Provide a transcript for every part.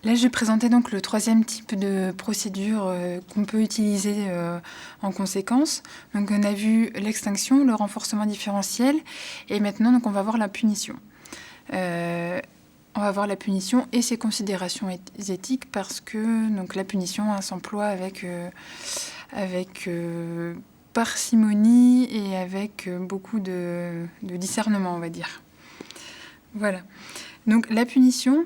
Là, je vais présenter donc le troisième type de procédure qu'on peut utiliser en conséquence. Donc, on a vu l'extinction, le renforcement différentiel, et maintenant, donc, on va voir la punition. On va voir la punition et ses considérations éthiques parce que donc, la punition s'emploie avec parcimonie et avec beaucoup de discernement, on va dire. Voilà. Donc, la punition...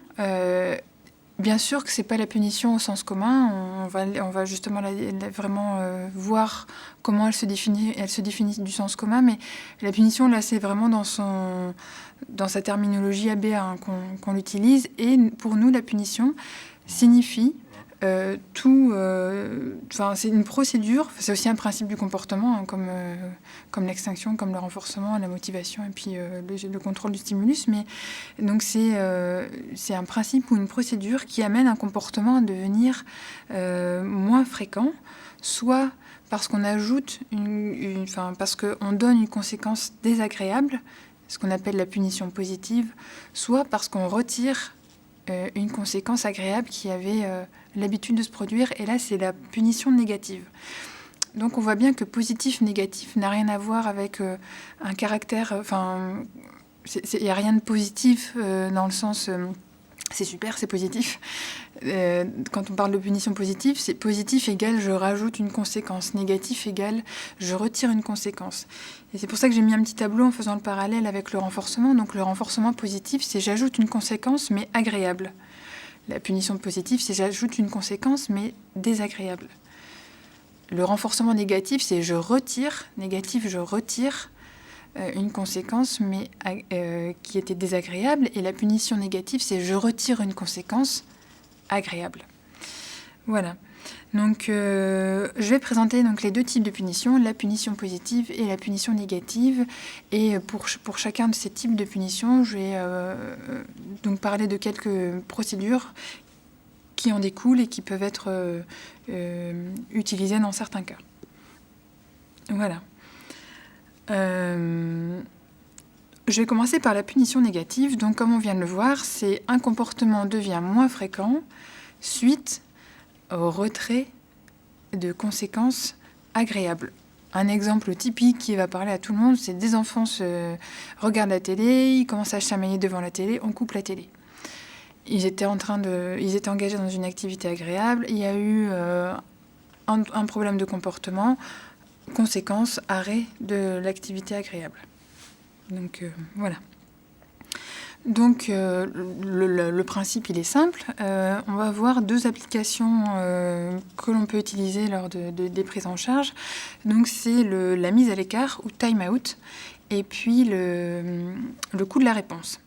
bien sûr que ce n'est pas la punition au sens commun, on va justement vraiment voir comment elle se définit du sens commun, mais la punition, là, c'est vraiment dans sa terminologie ABA qu'on l'utilise, et pour nous, la punition signifie c'est une procédure, c'est aussi un principe du comportement, comme l'extinction, comme le renforcement, la motivation et puis le contrôle du stimulus. Mais donc c'est un principe ou une procédure qui amène un comportement à devenir moins fréquent, soit parce qu'on ajoute parce qu'on donne une conséquence désagréable, ce qu'on appelle la punition positive, soit parce qu'on retire une conséquence agréable qui avait l'habitude de se produire, et là c'est la punition négative. Donc on voit bien que positif-négatif n'a rien à voir avec un caractère, il n'y a rien de positif dans le sens c'est super, c'est positif. Quand on parle de punition positive, c'est positif égale je rajoute une conséquence, négatif égale je retire une conséquence. Et c'est pour ça que j'ai mis un petit tableau en faisant le parallèle avec le renforcement. Donc le renforcement positif, c'est j'ajoute une conséquence mais agréable. La punition positive, c'est j'ajoute une conséquence mais désagréable. Le renforcement négatif, c'est je retire, négatif, je retire une conséquence mais qui était désagréable, et la punition négative, c'est je retire une conséquence agréable. Voilà. Donc, je vais présenter donc, les deux types de punition, la punition positive et la punition négative. Et pour chacun de ces types de punition, je vais donc parler de quelques procédures qui en découlent et qui peuvent être utilisées dans certains cas. Voilà. Je vais commencer par la punition négative. Donc, comme on vient de le voir, c'est un comportement devient moins fréquent suite au retrait de conséquences agréables. Un exemple typique qui va parler à tout le monde, c'est des enfants regardent la télé, ils commencent à se chamailler devant la télé, on coupe la télé. Ils étaient engagés dans une activité agréable, il y a eu un problème de comportement, conséquence, arrêt de l'activité agréable. Donc voilà. Donc le principe il est simple. On va voir deux applications que l'on peut utiliser lors des prises en charge. Donc c'est la mise à l'écart ou time out, et puis le coût de la réponse.